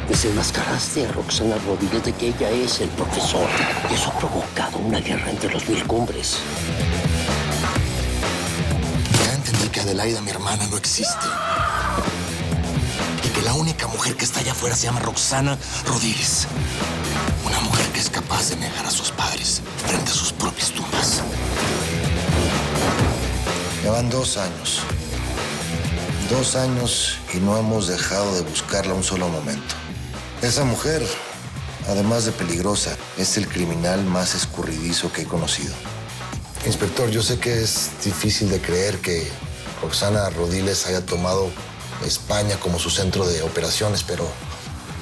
Desenmascaraste a Roxana Rodríguez de que ella es el profesor. Y eso ha provocado una guerra entre los mil cumbres. Ya entendí que Adelaida, mi hermana, no existe. Y que la única mujer que está allá afuera se llama Roxana Rodríguez. Una mujer que es capaz de negar a sus padres frente a sus propias tumbas. Ya van 2 años. 2 años y no hemos dejado de buscarla un solo momento. Esa mujer, además de peligrosa, es el criminal más escurridizo que he conocido. Inspector, yo sé que es difícil de creer que Roxana Rodríguez haya tomado España como su centro de operaciones, pero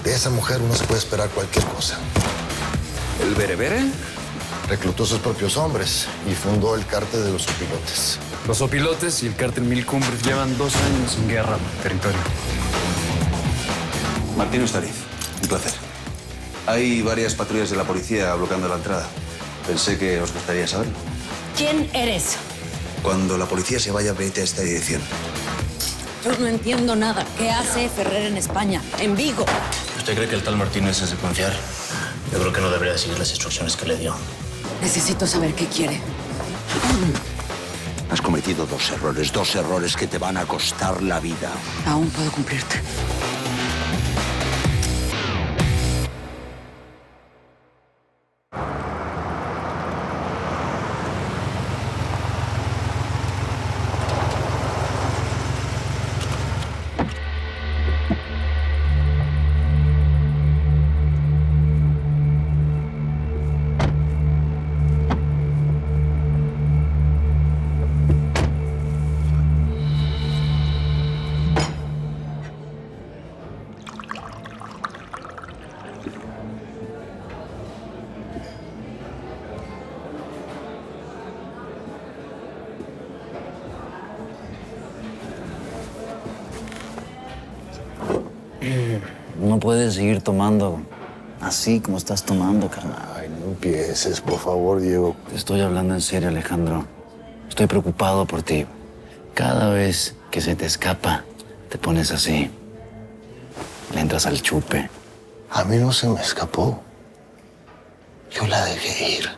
de esa mujer uno se puede esperar cualquier cosa. ¿El berebere? Reclutó sus propios hombres y fundó el cártel de los opilotes. Los opilotes y el cártel Mil Cumbres llevan 2 años en guerra por territorio. Martín Ustariz, un placer. Hay varias patrullas de la policía bloqueando la entrada. Pensé que os gustaría saberlo. ¿Quién eres? Cuando la policía se vaya, vete a esta dirección. Yo no entiendo nada. ¿Qué hace Ferrer en España? En Vigo. ¿Usted cree que el tal Martínez es de confiar? Yo creo que no debería seguir las instrucciones que le dio. Necesito saber qué quiere. Has cometido 2 errores que te van a costar la vida. Aún puedo cumplirte. No puedes seguir tomando así como estás tomando, carnal. Ay, no empieces, por favor, Diego. Te estoy hablando en serio, Alejandro. Estoy preocupado por ti. Cada vez que se te escapa, te pones así. Le entras al chupe. A mí no se me escapó. Yo la dejé ir.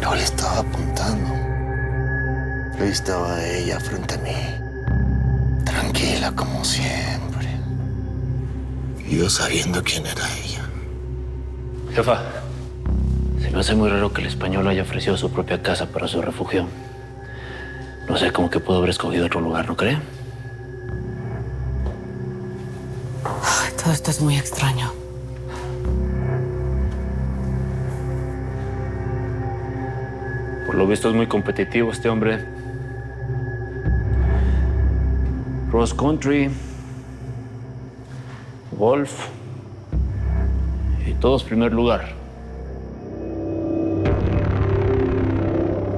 Yo le estaba apuntando. Ahí estaba ella frente a mí. Tranquila como siempre. Y yo sabiendo quién era ella. Jefa, se me hace muy raro que el español haya ofrecido su propia casa para su refugio. No sé, como que pudo haber escogido otro lugar, ¿no cree? Ay, todo esto es muy extraño. Por lo visto es muy competitivo este hombre. Cross country, golf y todos primer lugar.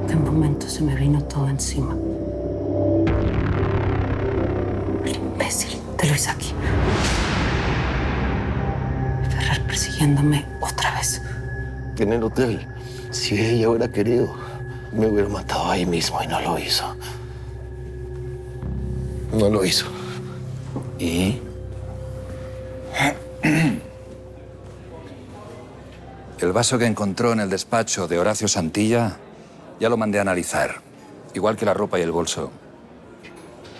De momento se me vino todo encima. El imbécil de Luis aquí. Ferrer persiguiéndome otra vez. En el hotel. Si ella hubiera querido, me hubiera matado ahí mismo y no lo hizo. No lo hizo. ¿Y? El vaso que encontró en el despacho de Horacio Santilla ya lo mandé a analizar. Igual que la ropa y el bolso.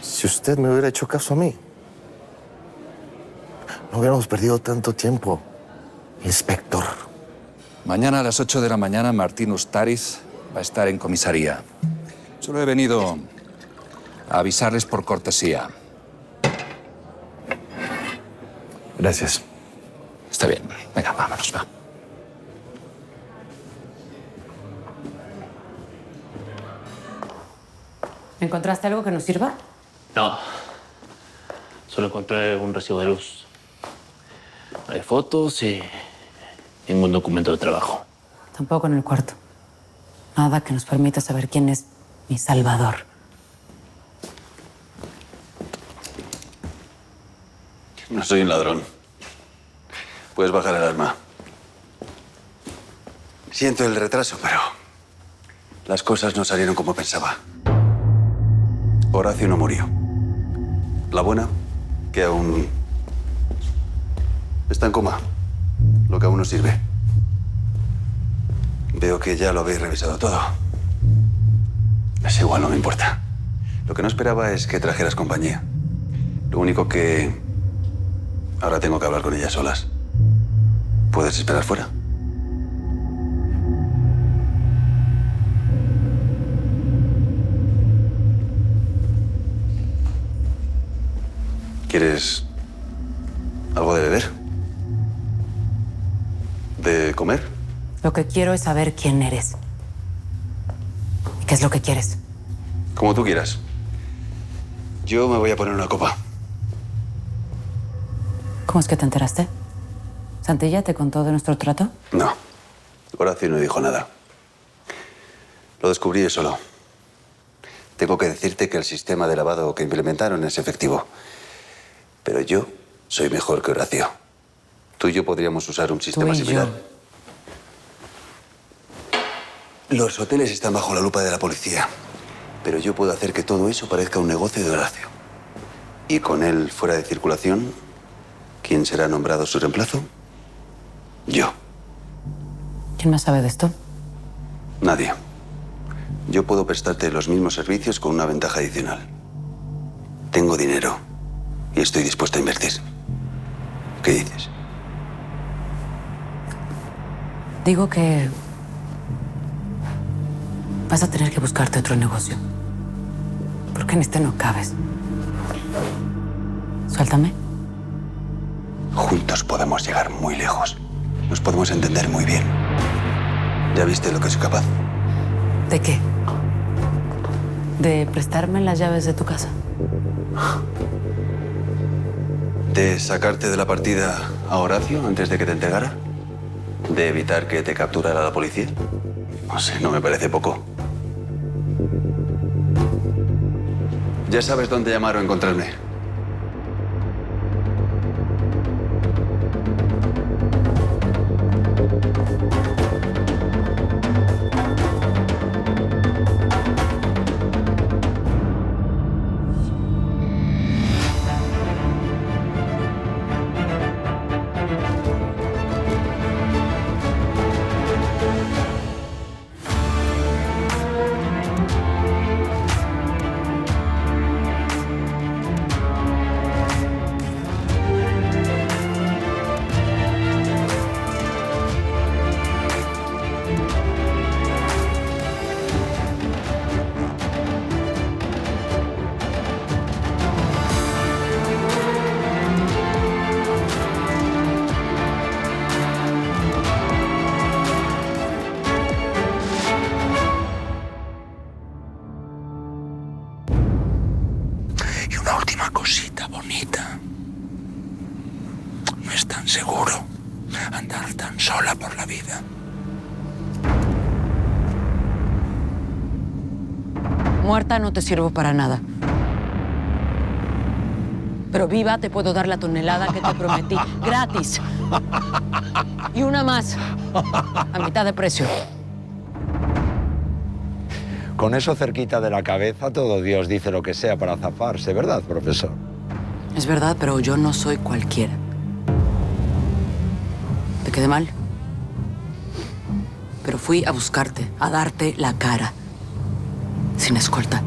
Si usted me hubiera hecho caso a mí, no hubiéramos perdido tanto tiempo, inspector. Mañana a las 8 de la mañana Martín Ustariz va a estar en comisaría. Solo he venido a avisarles por cortesía. Gracias. Está bien. Venga, vámonos, va. ¿Encontraste algo que nos sirva? No. Solo encontré un recibo de luz. Hay fotos y ningún documento de trabajo. Tampoco en el cuarto. Nada que nos permita saber quién es mi salvador. No soy un ladrón. Puedes bajar el arma. Siento el retraso, pero las cosas no salieron como pensaba. Horacio no murió. La buena, que aún Está en coma, lo que aún no sirve. Veo que ya lo habéis revisado todo. Es igual, no me importa. Lo que no esperaba es que trajeras compañía. Lo único que... ahora tengo que hablar con ella solas. ¿Puedes esperar fuera? ¿Quieres algo de beber? ¿De comer? Lo que quiero es saber quién eres. ¿Y qué es lo que quieres? Como tú quieras. Yo me voy a poner una copa. ¿Cómo es que te enteraste? ¿Santilla te contó de nuestro trato? No. Horacio no dijo nada. Lo descubrí solo. Tengo que decirte que el sistema de lavado que implementaron es efectivo. Pero yo soy mejor que Horacio. Tú y yo podríamos usar un sistema similar. Los hoteles están bajo la lupa de la policía. Pero yo puedo hacer que todo eso parezca un negocio de Horacio. Y con él fuera de circulación, ¿quién será nombrado su reemplazo? Yo. ¿Quién más sabe de esto? Nadie. Yo puedo prestarte los mismos servicios con una ventaja adicional. Tengo dinero y estoy dispuesto a invertir. ¿Qué dices? Digo que vas a tener que buscarte otro negocio. Porque en este no cabes. Suéltame. Juntos podemos llegar muy lejos. Nos podemos entender muy bien. ¿Ya viste lo que soy capaz? ¿De qué? ¿De prestarme las llaves de tu casa? ¿De sacarte de la partida a Horacio antes de que te entregara? ¿De evitar que te capturara la policía? No sé, no me parece poco. Ya sabes dónde llamar o encontrarme. Y una última cosita bonita. No es tan seguro andar tan sola por la vida. Muerta no te sirvo para nada. Pero viva te puedo dar la tonelada que te prometí. Gratis. Y una más. A mitad de precio. Con eso cerquita de la cabeza, todo Dios dice lo que sea para zafarse, ¿verdad, profesor? Es verdad, pero yo no soy cualquiera. ¿Te quedé mal? Pero fui a buscarte, a darte la cara. Sin escolta.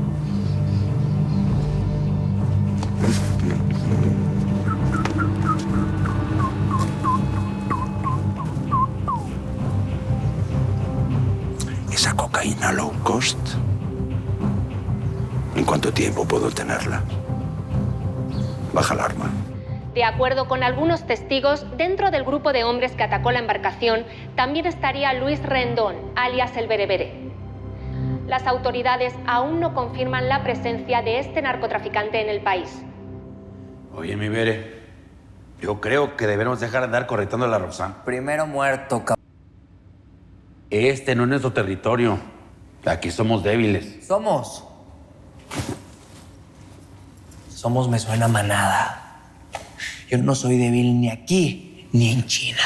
Esa cocaína low cost, ¿en cuánto tiempo puedo tenerla? Baja el arma. De acuerdo con algunos testigos, dentro del grupo de hombres que atacó la embarcación también estaría Luis Rendón, alias el Berebere. Las autoridades aún no confirman la presencia de este narcotraficante en el país. Oye, mi Bere, yo creo que debemos dejar de andar correteando a la Roxana. Primero muerto, cabrón. Este no es nuestro territorio. Aquí somos débiles. Somos, me suena manada. Yo no soy débil ni aquí ni en China.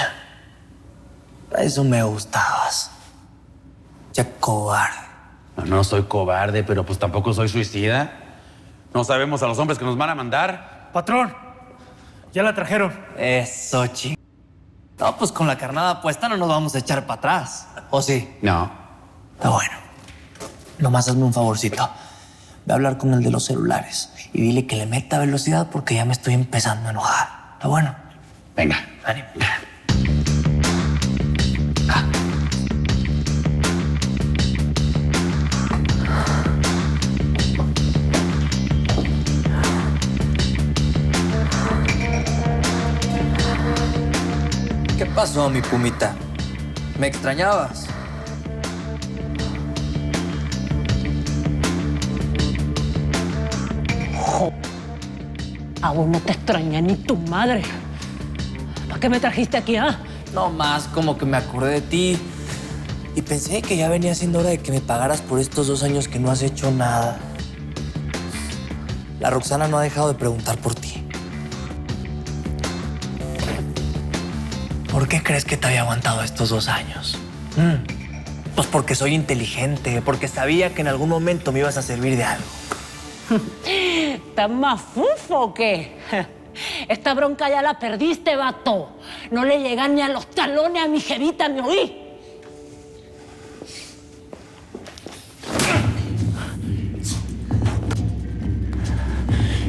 Para eso me gustabas. Ya cobarde. No soy cobarde, pero pues tampoco soy suicida. No sabemos a los hombres que nos van a mandar. Patrón, ya la trajeron. Eso, chico. No, pues con la carnada puesta no nos vamos a echar para atrás. ¿O sí? No. Está bueno. Nomás hazme un favorcito. Ve a hablar con el de los celulares y dile que le meta velocidad porque ya me estoy empezando a enojar. ¿Está bueno? Venga. Ánimo. ¿Qué pasó, mi pumita? ¿Me extrañabas? A vos no te extraña ni tu madre. ¿Para qué me trajiste aquí, ah? No más, como que me acordé de ti. Y pensé que ya venía siendo hora de que me pagaras por estos 2 años que no has hecho nada. La Roxana no ha dejado de preguntar por ti. ¿Por qué crees que te había aguantado estos 2 años? Pues porque soy inteligente, porque sabía que en algún momento me ibas a servir de algo. ¿Estás más fufo o qué? Esta bronca ya la perdiste, vato. No le llegan ni a los talones a mi jevita, ¿me oí?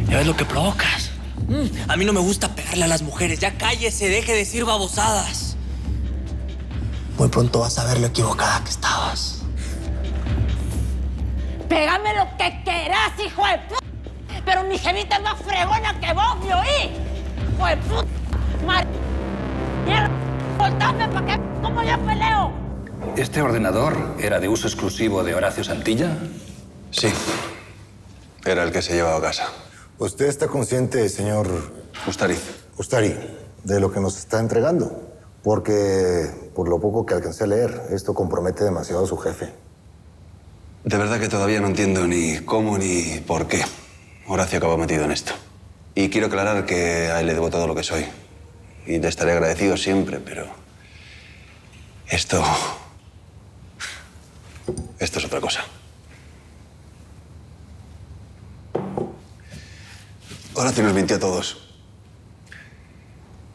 ¿Ya ves lo que provocas? A mí no me gusta pegarle a las mujeres. Ya cállese, deje de decir babosadas. Muy pronto vas a ver lo equivocada que estabas. Pégame lo que quieras, hijo de puta. Pero mi jevita es más fregona que vos, ¿me oí? Hijo de puta. Mierda. Soltame para que como yo peleo. ¿Este ordenador era de uso exclusivo de Horacio Santilla? Sí. Era el que se llevaba a casa. ¿Usted está consciente, señor Ustariz. Ustari, de lo que nos está entregando? Porque, por lo poco que alcancé a leer, esto compromete demasiado a su jefe. De verdad que todavía no entiendo ni cómo ni por qué Horacio acabó metido en esto. Y quiero aclarar que a él le debo todo lo que soy. Y le estaré agradecido siempre, pero... Esto es otra cosa. Horacio nos mintió a todos.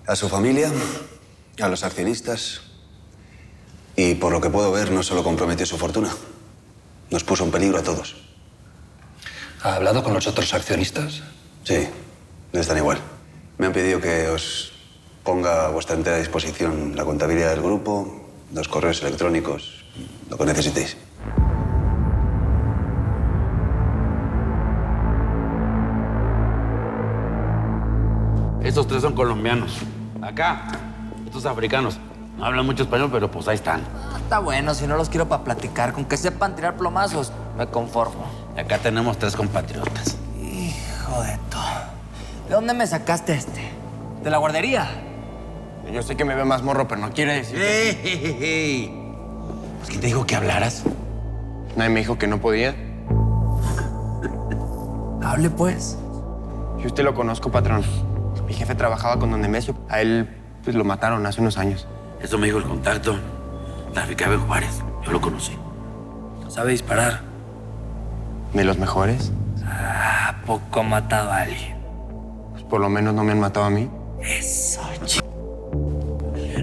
A su familia, a los accionistas. Y por lo que puedo ver, no solo comprometió su fortuna. Nos puso en peligro a todos. ¿Ha hablado con los otros accionistas? Sí, les dan igual. Me han pedido que os ponga a vuestra entera disposición la contabilidad del grupo, los correos electrónicos, lo que necesitéis. Estos 3 son colombianos. Acá, estos africanos. No hablan mucho español, pero pues ahí están. Está bueno, si no los quiero para platicar. Con que sepan tirar plomazos, me conformo. Y acá tenemos 3 compatriotas. Hijo de todo. ¿De dónde me sacaste este? ¿De la guardería? Yo sé que me ve más morro, pero no quiere decir ¡Ey! Pues ¿quién te dijo que hablaras? Nadie me dijo que no podía. Hable, pues. Yo usted lo conozco, patrón. Mi jefe trabajaba con don Nemesio. A él, pues, lo mataron hace unos años. Eso me dijo el contacto. Traficaba en Juárez. Yo lo conocí. ¿Sabe disparar? ¿De los mejores? ¿A poco ha matado a alguien? Pues por lo menos no me han matado a mí. Eso,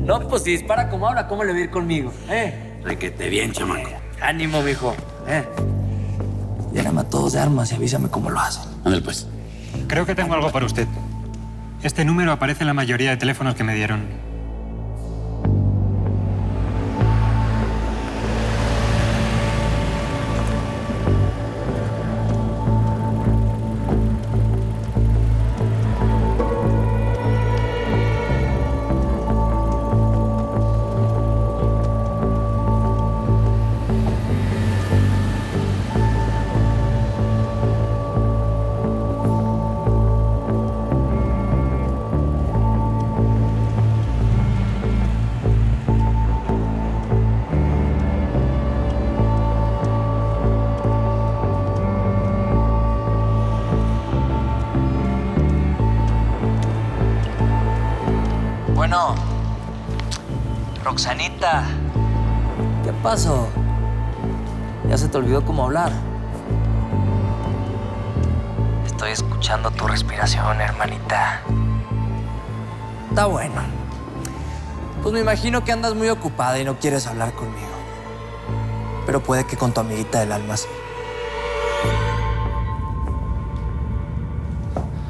No, pues si dispara como habla, ¿cómo le va a ir conmigo? Requete bien, chamaco. Ánimo, mijo. Lléname a todos de armas y avísame cómo lo hacen. Ándale, pues. Creo que tengo algo para usted. Este número aparece en la mayoría de teléfonos que me dieron. Bueno, Roxanita, ¿qué pasó? ¿Ya se te olvidó cómo hablar? Estoy escuchando tu respiración, hermanita. Está bueno. Pues me imagino que andas muy ocupada y no quieres hablar conmigo. Pero puede que con tu amiguita del alma sí.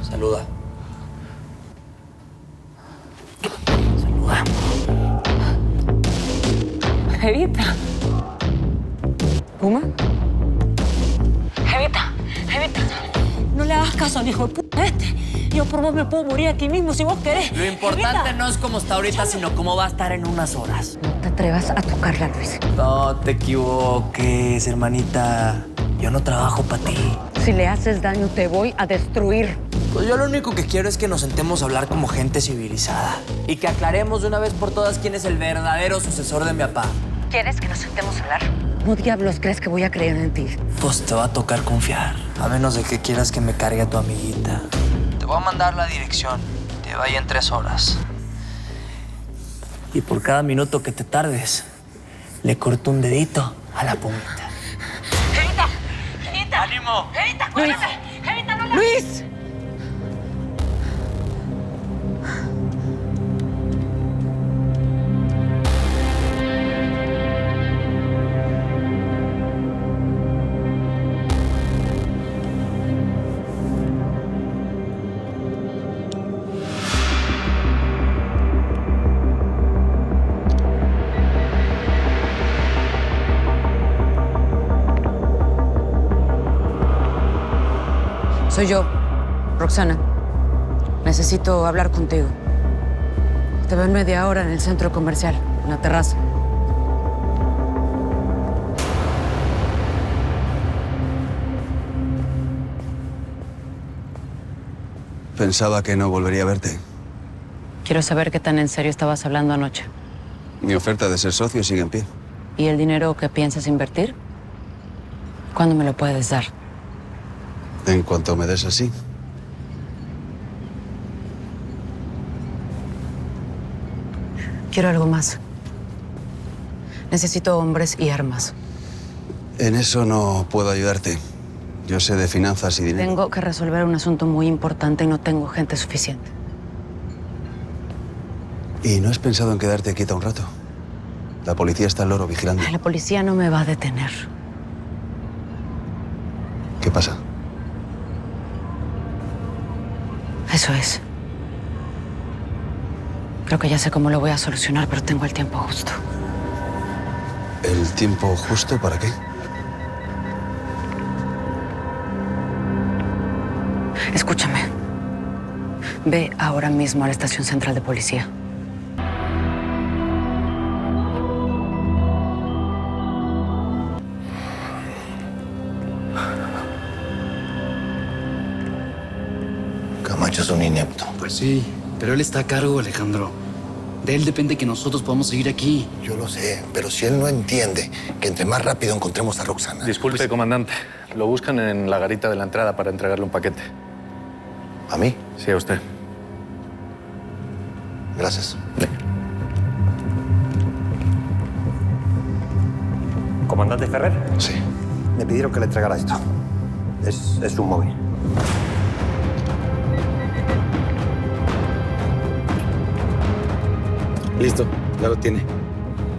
Saluda. Saluda. Jevita. ¿Puma? Jevita. No le hagas caso al hijo de puta este. Yo por vos me puedo morir aquí mismo si vos querés. Lo importante no es cómo está ahorita, sino cómo va a estar en unas horas. No te atrevas a tocarla, Luis. No te equivoques, hermanita. Yo no trabajo para ti. Si le haces daño, te voy a destruir. Pues yo lo único que quiero es que nos sentemos a hablar como gente civilizada. Y que aclaremos de una vez por todas quién es el verdadero sucesor de mi papá. ¿Quieres que nos sentemos a hablar? ¿Cómo diablos crees que voy a creer en ti? Pues te va a tocar confiar. A menos de que quieras que me cargue a tu amiguita. Te voy a mandar la dirección. Te vaya en 3 horas. Y por cada minuto que te tardes, le corto un dedito a la puntita. ¡Jevita! ¡Ánimo! ¡Jevita, cuídate! ¡Jevita, no la... ¡Luis! Soy yo, Roxana. Necesito hablar contigo. Te veo en media hora en el centro comercial, en la terraza. Pensaba que no volvería a verte. Quiero saber qué tan en serio estabas hablando anoche. Mi oferta de ser socio sigue en pie. ¿Y el dinero que piensas invertir? ¿Cuándo me lo puedes dar? En cuanto me des así. Quiero algo más. Necesito hombres y armas. En eso no puedo ayudarte. Yo sé de finanzas y dinero. Tengo que resolver un asunto muy importante y no tengo gente suficiente. ¿Y no has pensado en quedarte quieta un rato? La policía está al loro vigilando. La policía no me va a detener. ¿Qué pasa? Eso es. Creo que ya sé cómo lo voy a solucionar, pero tengo el tiempo justo. ¿El tiempo justo para qué? Escúchame. Ve ahora mismo a la estación central de policía. Camacho es un inepto. Pues sí, pero él está a cargo, Alejandro. De él depende que nosotros podamos seguir aquí. Yo lo sé, pero si él no entiende que entre más rápido encontremos a Roxana... Disculpe, comandante. Lo buscan en la garita de la entrada para entregarle un paquete. ¿A mí? Sí, a usted. Gracias. ¿Comandante Ferrer? Sí. Me pidieron que le entregara esto. Es un móvil. Listo, ya lo tiene.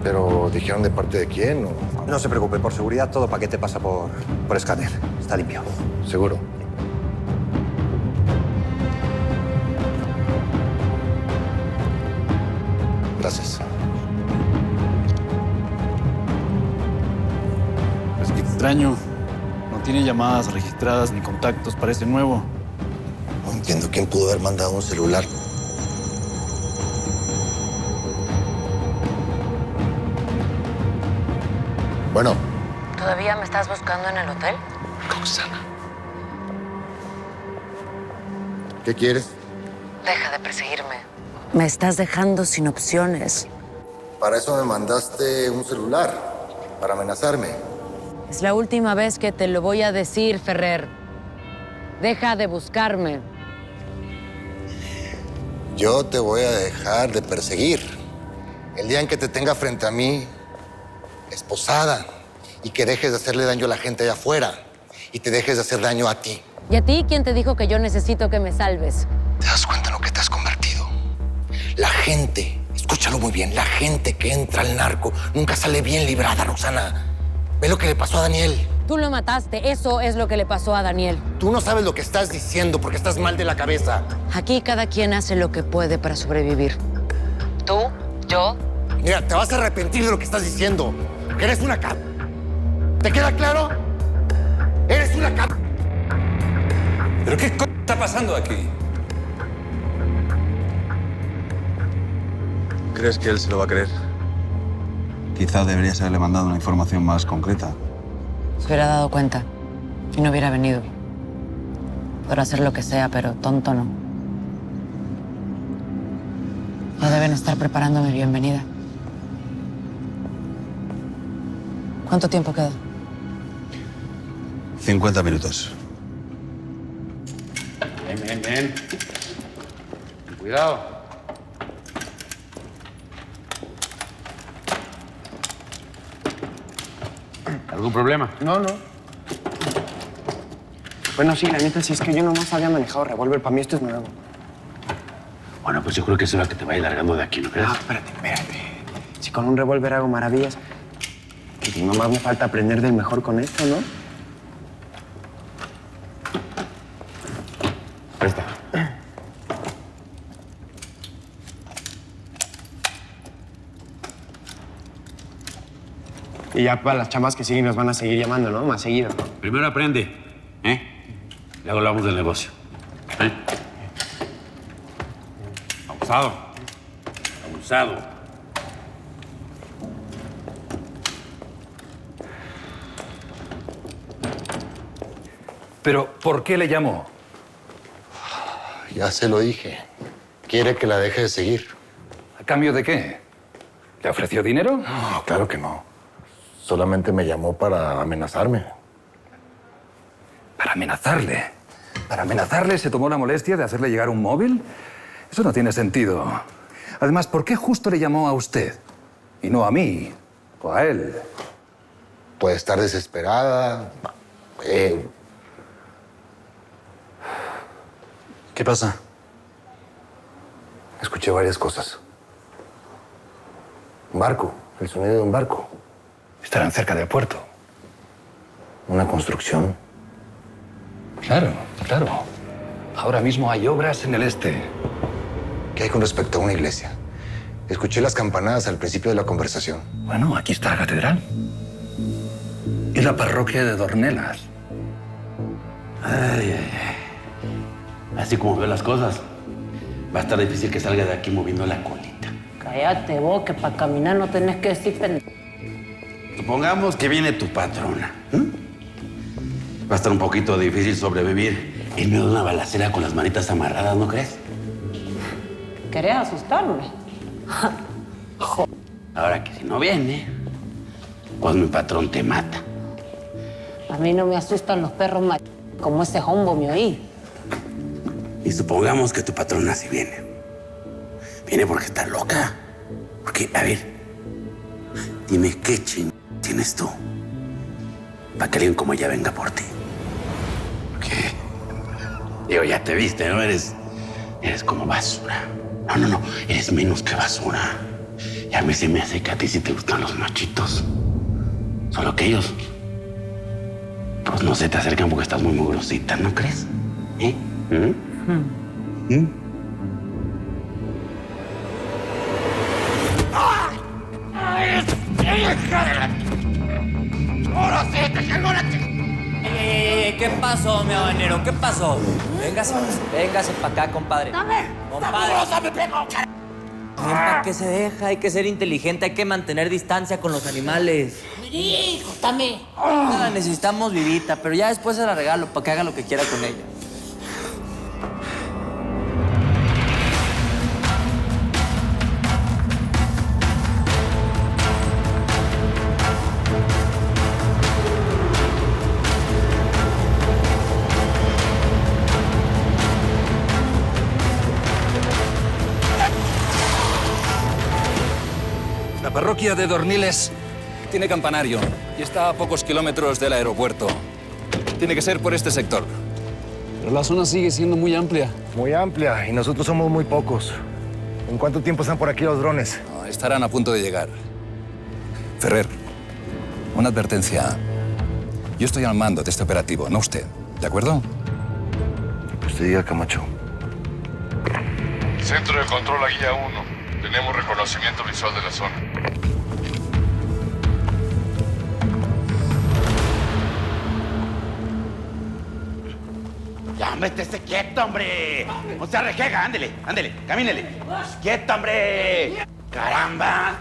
¿Pero dijeron de parte de quién o...? No se preocupe, por seguridad todo paquete pasa por escáner. Está limpio. ¿Seguro? Gracias. Pues qué extraño. No tiene llamadas registradas ni contactos, parece nuevo. No entiendo quién pudo haber mandado un celular. Bueno. ¿Todavía me estás buscando en el hotel? Roxana. ¿Qué quieres? Deja de perseguirme. Me estás dejando sin opciones. Para eso me mandaste un celular, para amenazarme. Es la última vez que te lo voy a decir, Ferrer. Deja de buscarme. Yo te voy a dejar de perseguir. El día en que te tenga frente a mí, esposada, y que dejes de hacerle daño a la gente allá afuera y te dejes de hacer daño a ti. ¿Y a ti quién te dijo que yo necesito que me salves? ¿Te das cuenta en lo que te has convertido? La gente es Escúchalo muy bien. La gente que entra al narco nunca sale bien librada, Roxana. Ve lo que le pasó a Daniel. Tú lo mataste. Eso es lo que le pasó a Daniel. Tú no sabes lo que estás diciendo porque estás mal de la cabeza. Aquí cada quien hace lo que puede para sobrevivir. Tú, yo. Mira, te vas a arrepentir de lo que estás diciendo. Que eres una c... ¿Te queda claro? Eres una c... ¿Pero qué está pasando aquí? ¿Crees que él se lo va a creer? Quizá deberías haberle mandado una información más concreta. Se hubiera dado cuenta y no hubiera venido. Podrá hacer lo que sea, pero tonto no. Ya deben estar preparando mi bienvenida. ¿Cuánto tiempo queda? 50 minutos. Ven. Cuidado. ¿Algún problema? No. Bueno, sí, la neta, sí es que yo nomás había manejado revólver. Para mí esto es nuevo. Bueno, pues yo creo que es hora que te vaya largando de aquí, ¿no crees? No, espérate. Si con un revólver hago maravillas, y nomás me falta aprender del mejor con esto, ¿no? Presta. Y ya para las chamas que siguen nos van a seguir llamando, ¿no? Más seguido. Primero aprende, ¿eh? Luego hablamos del negocio. ¿Eh? Abusado. ¿Pero por qué le llamó? Ya se lo dije. Quiere que la deje de seguir. ¿A cambio de qué? ¿Le ofreció dinero? No, claro que no. Solamente me llamó para amenazarme. ¿Para amenazarle? ¿Para amenazarle se tomó la molestia de hacerle llegar un móvil? Eso no tiene sentido. Además, ¿por qué justo le llamó a usted? Y no a mí o a él. Puede estar desesperada. ¿Qué pasa? Escuché varias cosas. Un barco, el sonido de un barco. Estarán cerca del puerto. Una construcción. Claro. Ahora mismo hay obras en el este. ¿Qué hay con respecto a una iglesia? Escuché las campanadas al principio de la conversación. Bueno, aquí está la catedral. Y la parroquia de Dornelas. Ay. Así como veo las cosas, va a estar difícil que salga de aquí moviendo la colita. Cállate vos, que para caminar no tenés que decir pendejo. Supongamos que viene tu patrona. Va a estar un poquito difícil sobrevivir en medio de una balacera con las manitas amarradas, ¿no crees? ¿Querés asustarme? Ahora que si no viene, pues mi patrón te mata. A mí no me asustan los perros como ese hombo me oí. Y supongamos que tu patrona sí viene. Viene porque está loca. Porque, a ver, dime qué tienes tú para que alguien como ella venga por ti. Porque, digo, ya te viste, ¿no? Eres como basura. No, eres menos que basura. Y a mí se me hace que a ti sí te gustan los machitos. Solo que ellos, pues no se te acercan porque estás muy mugrosita, ¿no crees? ¿Eh? ¡Ahora sí, te llegó la ¿Qué pasó, mi habanero? ¿Qué pasó? Véngase para acá, compadre. ¡Dame! Compadre. ¡Me pego! ¿Para qué se deja? Hay que ser inteligente, hay que mantener distancia con los animales. ¡Hijo, dame! Nada, necesitamos vivita, pero ya después se la regalo para que haga lo que quiera con ella. La parroquia de Dorniles tiene campanario y está a pocos kilómetros del aeropuerto. Tiene que ser por este sector. Pero la zona sigue siendo muy amplia. Muy amplia y nosotros somos muy pocos. ¿En cuánto tiempo están por aquí los drones? No, estarán a punto de llegar. Ferrer, una advertencia. Yo estoy al mando de este operativo, no usted. ¿De acuerdo? Que usted diga, Camacho. Centro de control a guía 1. Tenemos reconocimiento visual de la zona. Ya, hombre, esté quieto, hombre. No se arrejega, ándele, camínele. ¡Quieto, hombre! ¡Caramba!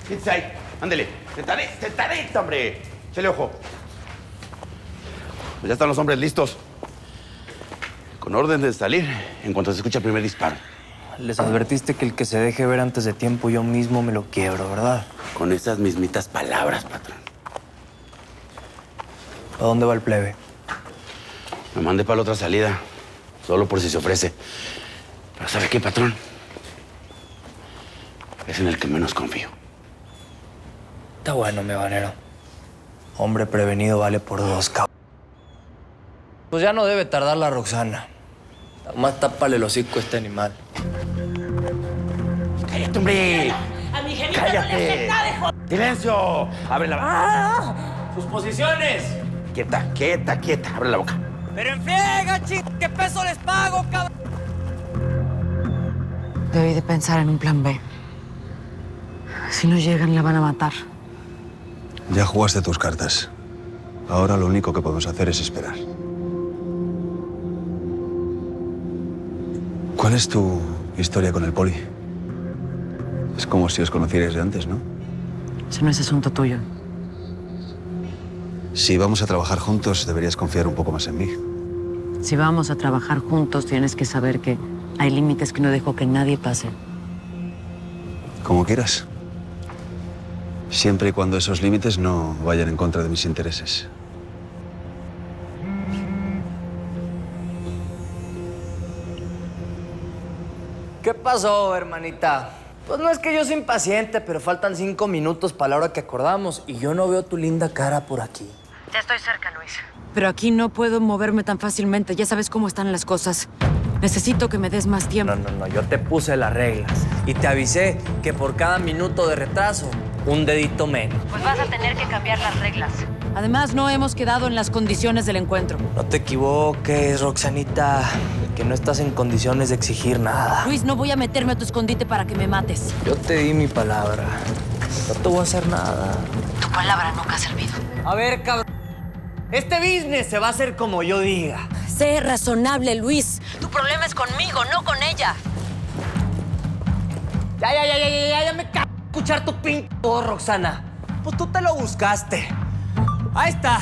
Siéntese ahí, ándele. Sentadito, hombre. Échale ojo. Pues ya están los hombres listos. Con orden de salir en cuanto se escucha el primer disparo. Les advertiste que el que se deje ver antes de tiempo yo mismo me lo quiebro, ¿verdad? Con esas mismitas palabras, patrón. ¿A dónde va el plebe? Me mandé para la otra salida, solo por si se ofrece. Pero ¿sabe qué, patrón? Es en el que menos confío. Está bueno, mi habanero. Hombre prevenido vale por dos, cabrón. Pues ya no debe tardar la Roxana. Más tápale el hocico a este animal. ¡Cállate, hombre! A mi jevita no le hace nada de joder. ¡Silencio! ¡Abre la boca! ¡Sus posiciones! Quieta. Abre la boca. ¡Pero en friega, ¿Qué peso les pago, cabrón? Debí de pensar en un plan B. Si no llegan, la van a matar. Ya jugaste tus cartas. Ahora lo único que podemos hacer es esperar. ¿Cuál es tu historia con el poli? Es como si os conocierais de antes, ¿no? Eso no es asunto tuyo. Si vamos a trabajar juntos, deberías confiar un poco más en mí. Si vamos a trabajar juntos, tienes que saber que hay límites que no dejo que nadie pase. Como quieras. Siempre y cuando esos límites no vayan en contra de mis intereses. ¿Qué pasó, hermanita? Pues no es que yo sea impaciente, pero faltan 5 minutos para la hora que acordamos y yo no veo tu linda cara por aquí. Ya estoy cerca, Luis. Pero aquí no puedo moverme tan fácilmente. Ya sabes cómo están las cosas. Necesito que me des más tiempo. No, yo te puse las reglas y te avisé que por cada minuto de retraso, un dedito menos. Pues vas a tener que cambiar las reglas. Además, no hemos quedado en las condiciones del encuentro. No te equivoques, Roxanita, que no estás en condiciones de exigir nada. Luis, no voy a meterme a tu escondite para que me mates. Yo te di mi palabra. No te voy a hacer nada. Tu palabra nunca ha servido. A ver, cabrón. Este business se va a hacer como yo diga. Sé razonable, Luis. Tu problema es conmigo, no con ella. Ya me cago en escuchar tu pinche voz, Roxana. Pues tú te lo buscaste. Ahí está.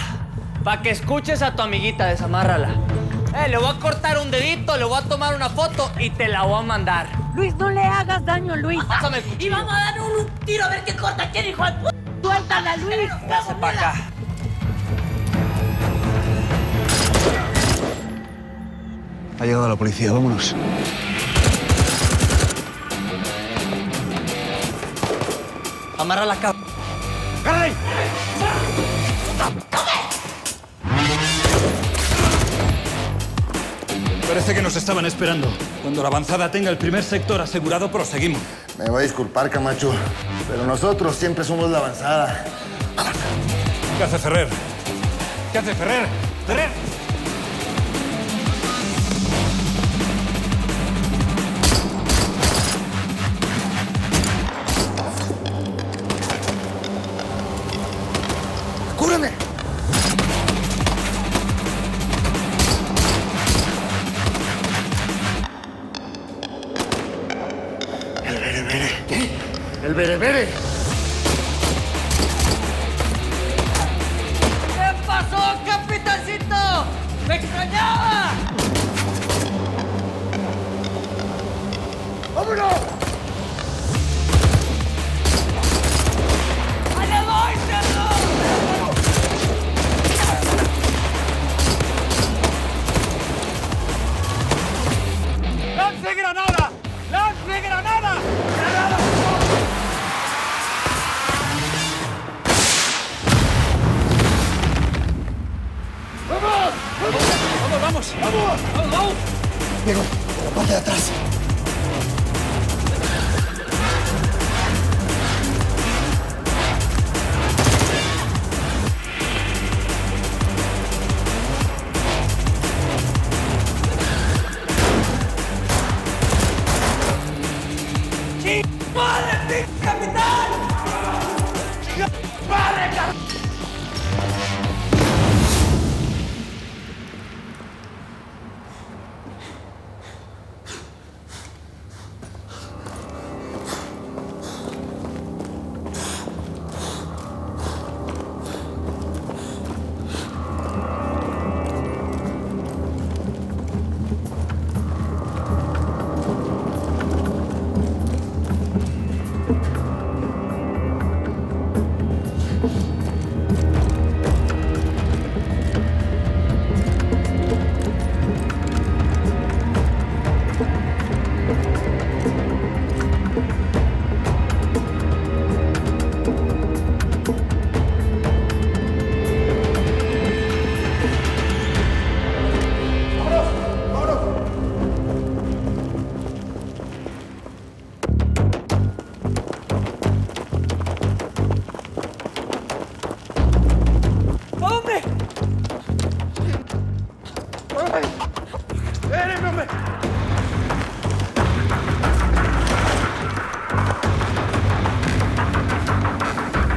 Para que escuches a tu amiguita, desamárrala. Le voy a cortar un dedito, le voy a tomar una foto y te la voy a mandar. Luis, no le hagas daño, Luis. Pásame el cuchillo. Y vamos a dar un tiro a ver qué corta quién, hijo de puta. Suéltala, Luis. Pase para acá. Ha llegado la policía, vámonos. Amarra la cabra. ¡Agárrale! Parece que nos estaban esperando. Cuando la avanzada tenga el primer sector asegurado, proseguimos. Me voy a disculpar, Camacho, pero nosotros siempre somos la avanzada. ¿Qué hace Ferrer? ¿Qué hace Ferrer? ¡Ferrer! ¡Cúrame! El berebere. ¿Qué pasó, capitancito? ¡Me extrañaba! ¡Vámonos! ¡Allá voy, cerdo! ¡Lance granada! ¡Lance granada! ¡Granada! ¡Vamos! Diego, por la parte de atrás. ¡Ching! ¡Madre, capitán! ¡Madre, capitán!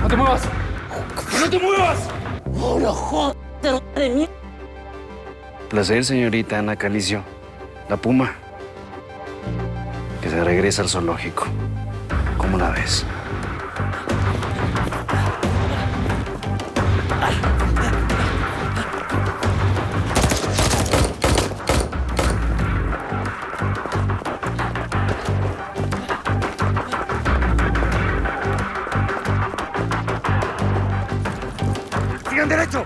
¡No te muevas! ¡No te muevas! ¡No lo jodas, de mí! Placer, señorita Ana Calicio. La puma. Que se regresa al zoológico. ¿Cómo la ves? ¡Sigan derecho!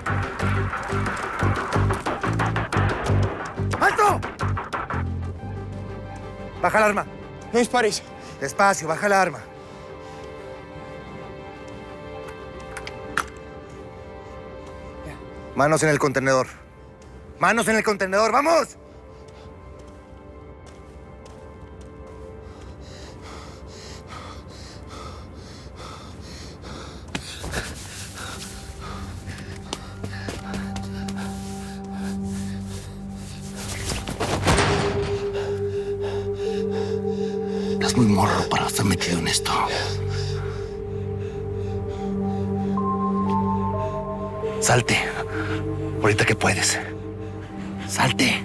¡Alto! Baja el arma. No dispares. Despacio, baja el arma. Manos en el contenedor. Manos en el contenedor, ¡vamos! Estás muy morro para estar metido en esto. Salte. Ahorita que puedes. Salte.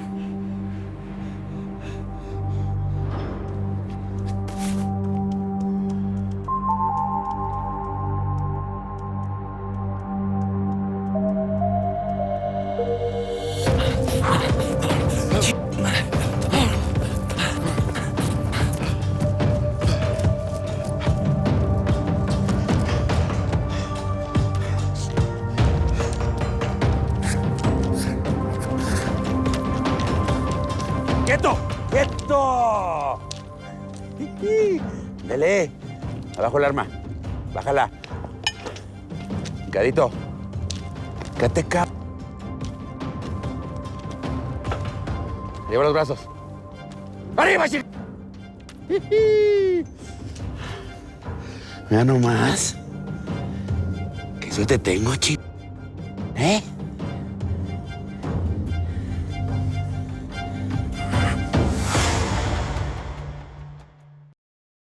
¡Quieto! ¡Quieto! Dele. Abajo el arma. Bájala. Picadito. Quédate cap. Lleva los brazos. ¡Arriba, chico! Mira nomás. Que eso te tengo, chico. ¿Eh?